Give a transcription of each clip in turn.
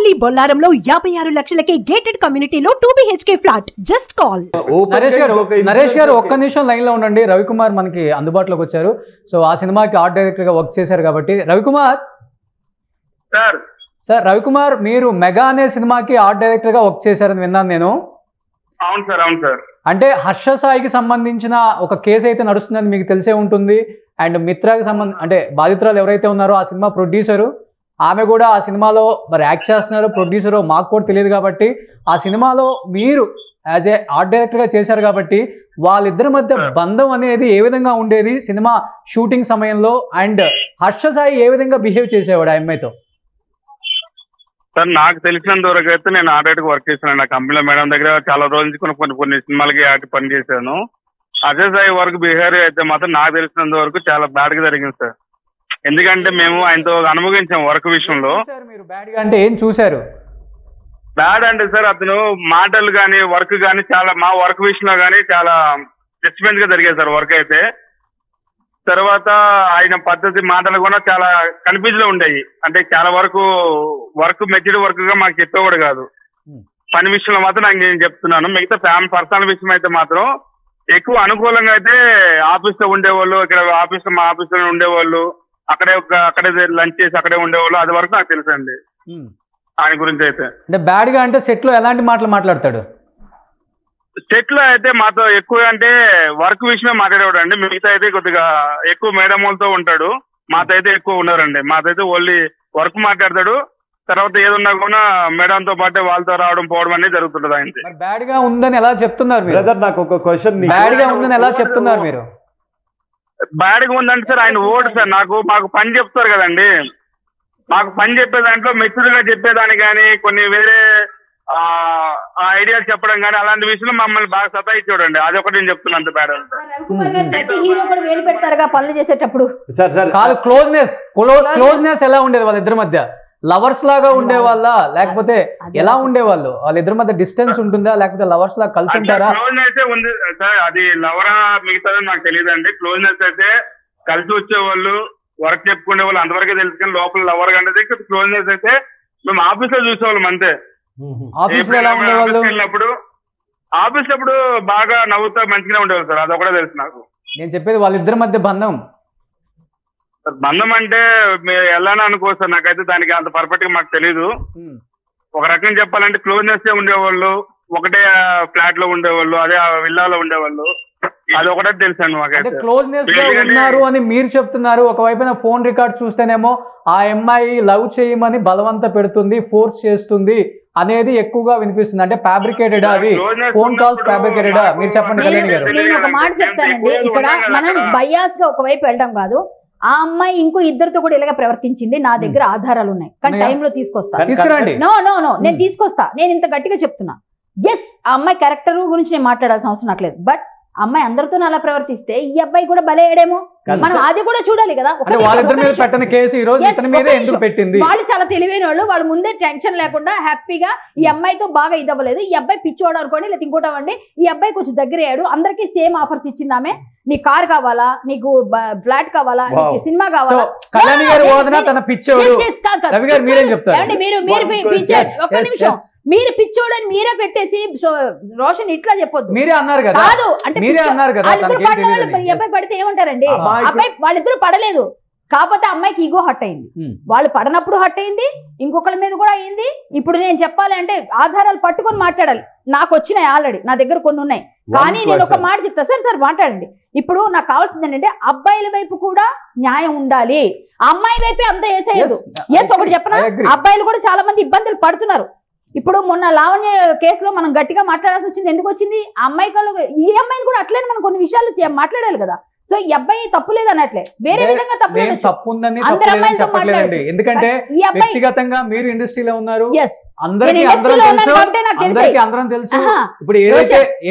Only బొల్లారంలో 56 లక్షలకే gated కమ్యూనిటీలో 2 BHK flat. Just call. Naresh గారు ఒక్క నిమిషం లైన్ లో ఉండండి. రవికుమార్ మనకి అందుబాటులోకి వచ్చారు. సో ఆ సినిమాకి ఆర్ట్ డైరెక్టర్ గా వర్క్ చేశారు కాబట్టి రవికుమార్ సార్ రవికుమార్ మీరు మెగా అనే సినిమాకి ఆర్ట్ డైరెక్టర్ గా వర్క్ చేశారని విన్నాను నేను. అవును సార్, అవును సార్. అంటే హర్ష సాయికి సంబంధించిన ఒక కేసు అయితే నడుస్తుందని మీకు తెలిసే ఉంటుంది. అండ్ మిత్రాకి అంటే బాధితురాలు ఎవరైతే ఉన్నారో ఆ సినిమా ప్రొడ్యూసరు, ఆమె కూడా ఆ సినిమాలో మరి యాక్ట్ చేస్తున్నారు. ప్రొడ్యూసరు మాకు కూడా తెలియదు కాబట్టి ఆ సినిమాలో మీరు యాజ్ ఏ ఆర్ట్ డైరెక్టర్గా చేశారు కాబట్టి వాళ్ళిద్దరి మధ్య బంధం అనేది ఏ విధంగా ఉండేది సినిమా షూటింగ్ సమయంలో? అండ్ హర్ష సాయి ఏ విధంగా బిహేవ్ చేసేవాడు ఆ అమ్మాయితో? సార్ నాకు తెలిసినంత వరకు అయితే నేను ఆర్ట్ వర్క్ చేశాను. నా కంపెనీలో మేడం దగ్గర చాలా రోజుల నుంచి కొన్ని సినిమాలకి ఆర్ట్ పని చేశాను. అజయ్ సాయి వర్క్ బిహేవియర్ అయితే మాత్రం నాకు తెలిసినంత వరకు చాలా బ్యాడ్ గా జరిగింది సార్. ఎందుకంటే మేము ఆయనతో అనుభవించాం వర్క్ విషయంలో. మీరు బ్యాడ్ గా అంటే ఏం చూసారు? బ్యాడ్ అంటే సార్ అతను మాటలు కానీ వర్క్ కానీ చాలా మా వర్క్ విషయంలో కానీ చాలా డిస్టర్బెన్స్ గా జరిగేది సార్ వర్క్ అయితే. తర్వాత ఆయన పద్ధతి మాటలు కూడా చాలా కన్ఫ్యూజ్ లో ఉండేవి. అంటే చాలా వరకు వర్క్ మెచ్యూర్డ్ వర్క్ గా మాకు చెప్పేవాడు కాదు. పని విషయంలో మాత్రం నాకు నేను చెప్తున్నాను. మిగతా ఫ్యామిలీ పర్సనల్ విషయం అయితే మాత్రం ఎక్కువ అనుకూలంగా అయితే ఆఫీస్ లో ఉండేవాళ్ళు, ఇక్కడ మా ఆఫీస్ లో ఉండేవాళ్ళు, అక్కడే లంచ్ చేసి అక్కడే ఉండేవాళ్ళు. అది వరకు నాకు తెలుసు అండి ఆయన గురించి అయితే. అంటే బ్యాడ్ గా అంటే సెట్ లో ఎలాంటి మాటలు మాట్లాడతాడు? సెట్ లో అయితే మాతో ఎక్కువ అంటే వర్క్ విషయమే మాట్లాడేవాడు అండి. మిగతా అయితే కొద్దిగా ఎక్కువ మేడం వాళ్ళతో ఉంటాడు. మాతో అయితే ఎక్కువ ఉన్నారండి. మాతో అయితే ఓన్లీ వర్క్ మాట్లాడతాడు. తర్వాత ఏదన్నా కూడా మేడంతో పాటే వాళ్ళతో రావడం పోవడం అనేది జరుగుతుంటది ఆయనకి. బ్యాడ్ గా ఉందని ఎలా చెప్తున్నారు మీరు? నాకు ఒక క్వశ్చన్, బ్యాడ్ గా ఉందని ఎలా చెప్తున్నారు మీరు? బ్యాడ్ గా ఉందంటే సార్ ఆయన ఓటు సార్ మాకు పని చెప్తారు కదండి. మాకు పని చెప్పే దాంట్లో మెచ్యూర్ గా చెప్పేదాన్ని కానీ కొన్ని వేరే ఐడియాలు చెప్పడం కానీ అలాంటి విషయంలో మమ్మల్ని బాగా సతాయించాడండి. అదొకటి నేను చెప్తున్నాను. అంత బ్యాడ్ పనులు చేసేటప్పుడు కాదు, క్లోజ్నెస్ ఎలా ఉండేది వాళ్ళిద్దరి మధ్య? లవర్స్ లాగా ఉండేవాళ్ళ లేకపోతే ఎలా ఉండేవాళ్ళు? వాళ్ళిద్దరి మధ్య డిస్టెన్స్ ఉంటుందా లేకపోతే లవర్స్ లాగా కలిసి ఉంటారా? క్లోజ్నెస్ ఉంది సార్. అది లవరా మిగతాదో నాకు తెలియదు అండి. క్లోజ్నెస్ అయితే కలిసి వచ్చేవాళ్ళు, వర్క్ చెప్పుకునే వాళ్ళు, అంతవరకే తెలుసు. కానీ లోపల లవర్ అంటే క్లోజ్నెస్ అయితే మేము ఆఫీస్ లో చూసేవాళ్ళం అంతే. ఆఫీస్ లో ఎలా ఉండేవాళ్ళు? వెళ్ళినప్పుడు ఆఫీస్ అప్పుడు బాగా నవ్వుతా మంచిగానే ఉండేవాళ్ళు సార్. అదొకటే తెలుసు నాకు. నేను చెప్పేది వాళ్ళిద్దరి మధ్య బంధం. బంధం అంటే మీరు ఎలానే అనుకోవచ్చు సార్. నాకైతే దానికి అంత పర్ఫెక్ట్ గా మాకు తెలీదు. ఒక రకంగా చెప్పాలంటే క్లోజ్నెస్ ఉండేవాళ్ళు, ఒకటే ఫ్లాట్ లో ఉండేవాళ్ళు, అదే విల్లాలో ఉండేవాళ్ళు. అది ఒకటే తెలుసు అండి మాకైతే. క్లోజ్నెస్ గా ఉన్నారు అని మీరు చెప్తున్నారు. ఒకవైపున ఫోన్ రికార్డ్ చూస్తేనేమో ఆ అమ్మాయి లవ్ చేయమని బలవంత పెడుతుంది, ఫోర్స్ చేస్తుంది అనేది ఎక్కువగా వినిపిస్తుంది. అంటే ఫ్యాబ్రికేటెడా అవి? ఫోన్ కాల్స్ ఫ్యాబ్రికేటెడా? మీరు చెప్పండి కళ్యాణి గారు. నేను ఒక మాట చెప్తానండి. ఇక్కడ మనం బయాస్ గా ఒకవైపు వెళ్ళడం కాదు. ఆ అమ్మాయి ఇంకో ఇద్దరితో కూడా ఇలాగ ప్రవర్తించింది. నా దగ్గర ఆధారాలు ఉన్నాయి, కానీ టైంలో తీసుకొస్తా. తీసుకురండి. నో నేను తీసుకొస్తా. నేను ఇంత గట్టిగా చెప్తున్నా. ఎస్, ఆ అమ్మాయి క్యారెక్టర్ గురించి నేను మాట్లాడాల్సిన అవసరం నాకు లేదు. బట్ అమ్మాయి అందరితో అలా ప్రవర్తిస్తే ఈ అబ్బాయి కూడా బలయ్యాడేమో, మనం అది కూడా చూడాలి కదా. వాళ్ళు చాలా తెలివైన వాళ్ళు. వాళ్ళు ముందే టెన్షన్ లేకుండా హ్యాపీగా ఈ అమ్మాయితో బాగా ఇదవ్వలేదు, ఈ అబ్బాయి పిచ్చోడు అనుకోండి, లేదా ఇంకోటి అవ్వండి, ఈ అబ్బాయి కొంచెం దగ్గర అయ్యాడు, అందరికీ సేమ్ ఆఫర్స్ ఇచ్చింది ఆమె. నీ కార్ కావాలా, నీకు ఫ్లాట్ కావాలా, నీకు సినిమా కావాలా. మీరు పిచ్చోడని మీరే పెట్టేసి రోషన్ ఇట్లా చెప్పొద్దు. మీరే అన్నారు కదా. కాదు అంటే ఈ అబ్బాయి పడితే ఏమంటారండి? అబ్బాయి వాళ్ళిద్దరు పడలేదు, కాకపోతే అమ్మాయికి ఈగో హట్ అయింది. వాళ్ళు పడనప్పుడు హట్ అయింది, ఇంకొకరి మీద కూడా అయింది. ఇప్పుడు నేను చెప్పాలి అంటే ఆధారాలు పట్టుకొని మాట్లాడాలి. నాకు వచ్చినాయి ఆల్రెడీ, నా దగ్గర కొన్ని ఉన్నాయి. కానీ నేను ఒక మాట చెప్తా. సార్ మాట్లాడండి. ఇప్పుడు నాకు కావాల్సింది ఏంటంటే అబ్బాయిల వైపు కూడా న్యాయం ఉండాలి, అమ్మాయి వైపే అంతా వేసేయదు. ఎస్, ఒకటి చెప్పనా, అబ్బాయిలు కూడా చాలా మంది ఇబ్బందులు పడుతున్నారు. ఇప్పుడు మొన్న లావణ్య కేసులో మనం గట్టిగా మాట్లాడాల్సి వచ్చింది. ఎందుకు వచ్చింది? ఆ అమ్మాయి ఈ అమ్మాయిని కూడా అట్లనే మనం కొన్ని విషయాలు మాట్లాడాలి కదా. సో ఈ అబ్బాయి తప్పు లేదు అన్నట్లే, వేరే విధంగా తప్పు ఉందని చెప్పట్లేదండి. ఎందుకంటే వ్యక్తిగతంగా మీరు ఇండస్ట్రీలో ఉన్నారు, అందరం తెలుసు. ఇప్పుడు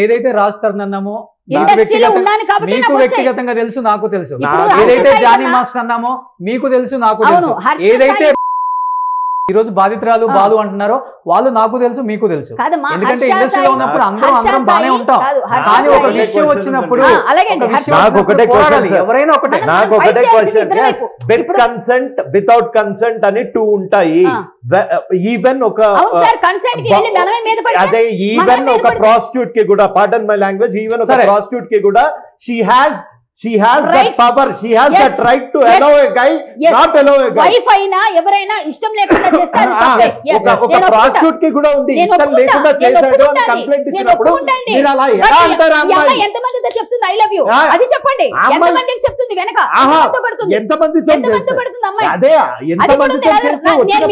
ఏదైతే రాజ్ తరుణ్ అన్నామో మీకు వ్యక్తిగతంగా తెలుసు, నాకు తెలుసు. ఏదైతే జానీ మాస్టర్ అన్నామో మీకు తెలుసు, నాకు తెలుసు. ఏదైతే ఈ రోజు బాధితురాలు బాలు అంటున్నారో వాళ్ళు నాకు తెలుసు మీకు తెలుసు, ఎందుకంటే ఇండస్ట్రీలో ఉన్నప్పుడు అందరం బానే ఉంటాం, కానీ ఒక విషయం వచ్చినప్పుడు ఎవరైనా ఒకటే. నాకు ఒకటే question, with consent without consent అని 2 ఉంటాయి. ఈవెన్ ఒక అదే ఈవెన్ ఒక ప్రాస్టిట్యూట్ కి కూడా, పార్డన్ మై లాంగ్వేజ్, ఈవెన్ ఒక ప్రాస్టిట్యూట్ కి కూడా she has that power, she has that right to allow a guy, not allow a guy. Wife అయినా ఎవరైనా ఇష్టం లేకుండా చేస్తారు. ఒక ప్రాస్టిట్యూట్ కి కూడా ఉంది, ఇష్టం లేకుండా చేశాడు అని కంప్లైంట్ ఇచ్చినప్పుడు మీరు అలా ఎలా అంటారు? అమ్మాయి ఎంత మందితో చెప్తుంది ఐ లవ్ యూ, అది చెప్పండి. ఎంత మందికి చెప్తుంది వెనక, ఎంత మందితో పడుతుంది అమ్మాయి, అదే ఎంత మందితో చేస్తే వచ్చిన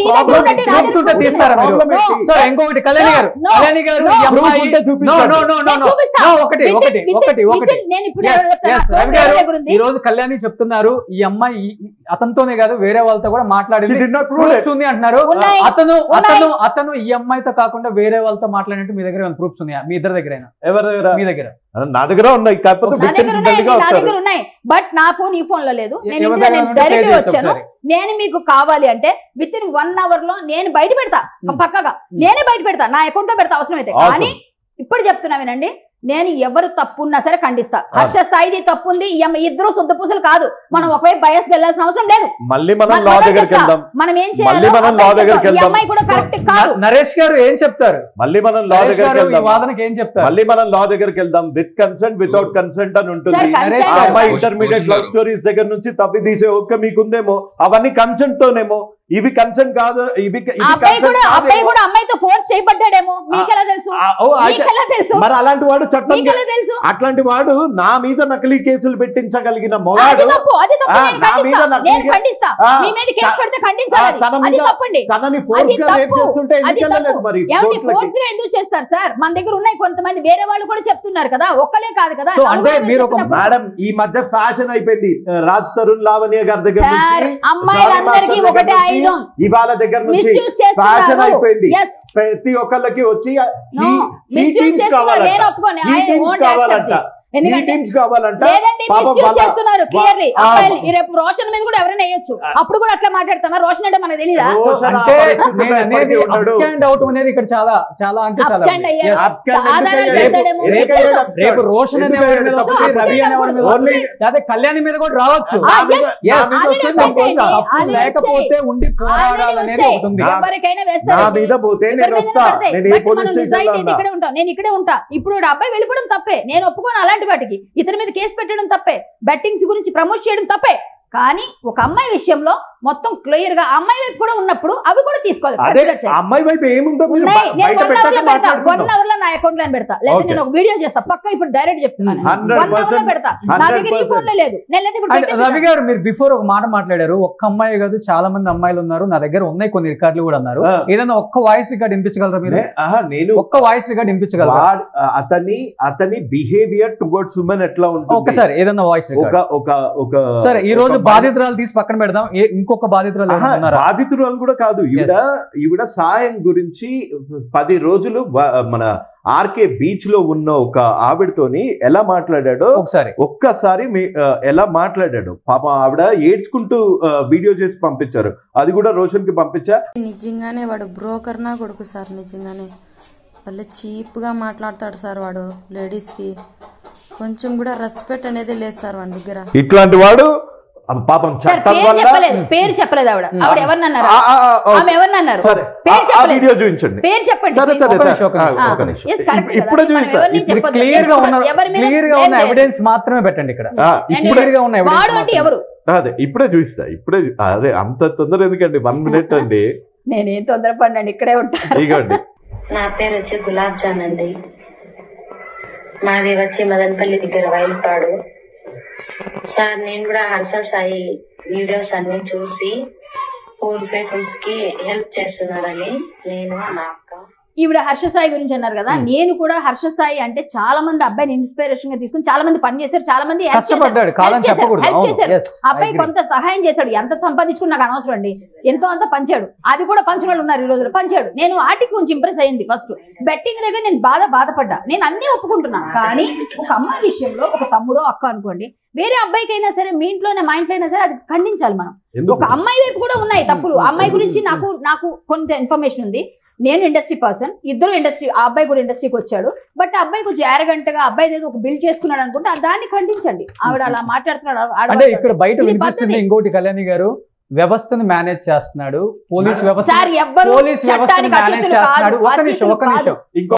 తీస్తారా మీరు? సరే ఇంకొకటి, కళ్యాణి గారు నేను ఇప్పుడు ఈ రోజు కళ్యాణి చెప్తున్నారు ఈ అమ్మాయి అతనితోనే కాదు వేరే వాళ్ళతో కూడా మాట్లాడింది అంటున్నారు. అతను ఈ అమ్మాయితో కాకుండా వేరే వాళ్ళతో మాట్లాడినట్టు మీ దగ్గర ప్రూఫ్స్ ఉన్నాయా? మీ ఇద్దరి దగ్గర? ఎవరి దగ్గర? మీ దగ్గర? నా దగ్గర ఉన్నాయి, ఉన్నాయి, బట్ నా ఫోన్ ఈ ఫోన్ లో లేదు. నేను డైరెక్ట్ వచ్చాను. నేను మీకు కావాలి అంటే విత్ ఇన్ 1 hour లో నేను బయట పెడతా, పక్కగా నేనే బయట పెడతా, నా అకౌంట్ లో పెడతా అవసరం అయితే. కానీ ఇప్పుడు చెప్తున్నా వినండి, నేను ఎవరు తప్పున్నా సరే ఖండిస్తా. హర్ష సాయిది తప్పు ఉంది, ఇద్దరు శుద్ధ పూసలు కాదు. మనం ఒకవైపు బయస్ వెళ్ళాల్సిన అవసరం లేదు. మనం ఏం చేయాలి? అమ్మాయి కూడా కరెక్ట్ కాదు. నరేష్ గారు ఏం చెప్తారు? మళ్ళీ మనం లా దగ్గరికి వెళ్దాం. వాదనకి ఏం చెప్తారు? మళ్ళీ మనం లా దగ్గరికి వెళ్దాం. విత్ కన్సెంట్ వితౌట్ కన్సెంట్ అని ఉంటుంది. ఆ అమ్మాయి ఇంటర్మీడియట్ లవ్ స్టోరీస్ దగ్గర నుంచి తప్పి తీసే ఓకే మీకుందేమో, అవన్నీ కన్సెంట్ తోనేమో. ఇవి కన్సెంట్ కాదు. అబ్బాయి కూడా అమ్మాయితో ఫోర్స్ చేయబడ్డాడేమో, మీకెలా తెలుసు? మరి అలాంటి వాడు చట్టం, అట్లాంటి వాడు నా మీద నకిలీ కేసులు పెట్టించగలిగిన మొగాడు తనని ఫోర్స్ గా రేప్ చేస్తుంటే మరి ఎందుకు చేస్తారు సార్? మన దగ్గర ఉన్నాయి కొంతమంది వేరే వాళ్ళు కూడా చెప్తున్నారు కదా, ఒక్కలే కాదు కదా. మేడం ఈ మధ్య ఫ్యాషన్ అయిపోయింది. రాజ్ తరుణ్ లావణ్య గారి దగ్గర నుంచి అమ్మాయిలందరికీ ఒకటే ఆయుధం, ఇవాళ దగ్గర నుంచి ఫ్యాషన్ అయిపోయింది. ప్రతి ఒక్కళ్ళకి వచ్చి రేపు రోషన్ మీద కూడా ఎవరైనా వేయొచ్చు. అప్పుడు కూడా అట్లా మాట్లాడతామా? రోషన్ అంటే మనకు తెలీదా? ఇక్కడ చాలా చాలా అంటే కళ్యాణి మీద కూడా రావచ్చు, లేకపోతే ఉండి పోరాడాలనేది ఉంటుంది. ఎవరికైనా వేస్తారు, నేను ఇక్కడే ఉంటా. ఇప్పుడు అబ్బాయి వెళ్ళిపోవడం తప్పే, నేను ఒప్పుకోను. అలాంటి వాటికి ఇతని మీద కేసు పెట్టడం తప్పే, బెట్టింగ్స్ గురించి ప్రమోట్ చేయడం తప్పే. కానీ ఒక అమ్మాయి విషయంలో మొత్తం క్లియర్ గా అమ్మాయి వైపు కూడా ఉన్నప్పుడు అవి కూడా తీసుకోవాలి. అమ్మాయి వైపు ఏముందో 1 hour లో నా అకౌంట్ లో పెడతా, లేదా నేను ఒక వీడియో చేస్తా పక్క. ఇప్పుడు డైరెక్ట్ చెప్తున్నాను, 1 hour లో పెడతా. నా దగ్గర ఈ ఫోన్ లో లేదు. రవి గారు మీరు బిఫోర్ ఒక మాట మాట్లాడారు, ఒక్క అమ్మాయి కాదు చాలా మంది అమ్మాయిలు ఉన్నారు, నా దగ్గర ఉన్నాయి కొన్ని రికార్డులు కూడా అన్నారు. ఏదైనా ఒక్క వాయిస్ రికార్డ్ వినిపించగలరా మీరు? నేను ఒక్క వాయిస్ రికార్డ్ వినిపించగలరా? అతని బిహేవియర్ టువర్డ్స్ ఉమెన్ ఎట్లా ఉంటుంది ఒక్కసారి ఏదైనా వాయిస్ రికార్డ్. సరే ఈ రోజు బాధితురాలు తీసి పక్కన పెడదాం, ఇంకొక బాధితురాలు కూడా కాదు. ఈవిడ సాయం గురించి 10 రోజులు మన ఆర్కే బీచ్ లో ఉన్న ఒక ఆవిడతోని ఎలా మాట్లాడాడో ఒక్కసారి ఎలా మాట్లాడాడో. పాపం ఆవిడ ఏడ్చుకుంటూ వీడియో చేసి పంపించారు, అది కూడా రోషన్ కి పంపించా. నిజంగానే వాడు బ్రోకర్ నా కొడుకు సార్, నిజంగానే వాళ్ళు చీప్ గా మాట్లాడతాడు సార్. వాడు లేడీస్ కి కొంచెం కూడా రెస్పెక్ట్ అనేది లేదు సార్ వాడి దగ్గర. ఇట్లాంటి వాడు పాపం చట్టం వల్ల పేరు చెప్పలేదు ఆవిడ. ఆవిడ ఎవరినన్నారు? ఆమె ఎవరినన్నారు? వీడియో చూపించండి, పేరు చెప్పండి. ఇప్పుడే చూపిస్తాను. క్లియర్ గా ఉన్న ఎవిడెన్స్ మాత్రమే పెట్టండి ఇక్కడ. వాడు అంటే ఎవరు? అదే ఇప్పుడే చూపిస్తా, ఇప్పుడే. అదే అంత తొందర ఎందుకండి, 1 minute అండి. నేనేం తొందరపడినండి, ఇక్కడే ఉంటాను. ఇగోండి, నా పేరు వచ్చి గులాబ్ జాన్ అండి. మాది వచ్చి మదనపల్లి దగ్గర వైల్పాడు. సార్ నేను కూడా హర్ష సాయి వీడియోస్ అన్ని చూసి పూర్ పీపుల్స్ కి హెల్ప్ చేస్తున్నారని నేను, మా అక్క ఈవిడ హర్ష సాయి గురించి అన్నారు కదా, నేను కూడా హర్ష సాయి అంటే చాలా మంది అబ్బాయిని ఇన్స్పిరేషన్ గా తీసుకుని చాలా మంది పని చేశారు, చాలా మంది హెల్ప్ చేశారు. అబ్బాయి కొంత సహాయం చేశాడు, ఎంత సంపాదించుకుని నాకు అనవసరం అండి, ఎంతో అంత పంచాడు. అది కూడా పంచిన వాళ్ళు ఉన్నారు ఈ రోజులు, పంచాడు. నేను వాటికి కొంచెం ఇంప్రెస్ అయ్యింది. ఫస్ట్ బెట్టింగ్ దగ్గర నేను బాధపడ్డా, నేను అన్ని ఒప్పుకుంటున్నాను. కానీ ఒక అమ్మాయి విషయంలో ఒక తమ్ముడో అక్క అనుకోండి, వేరే అబ్బాయికైనా సరే, మీ ఇంట్లోనే మా ఇంట్లో అయినా సరే, అది ఖండించాలి మనం. ఒక అమ్మాయి వైపు కూడా ఉన్నాయి తప్పులు. అమ్మాయి గురించి నాకు కొంత ఇన్ఫర్మేషన్ ఉంది. నేను ఇండస్ట్రీ పర్సన్, ఇద్దరు ఇండస్ట్రీ, ఆ అబ్బాయి కూడా ఇండస్ట్రీకి వచ్చాడు. బట్ ఆ అబ్బాయి కొంచెం arrogant గా అబ్బాయి ఏదో ఒక బిల్డ్ చేసుకున్నాడు అనుకుంటే దాన్ని ఖండించండి. ఆవిడ అలా మాట్లాడుతున్నాడు అంటే ఇక్కడ బయట వినిపిస్తుంది ఇంకోటి, కళ్యాణి గారు వ్యవస్థను మేనేజ్ చేస్తున్నాడు, పోలీస్ వ్యవస్థ మేనేజ్ చేస్తున్నాడు. ఒక నిమిషం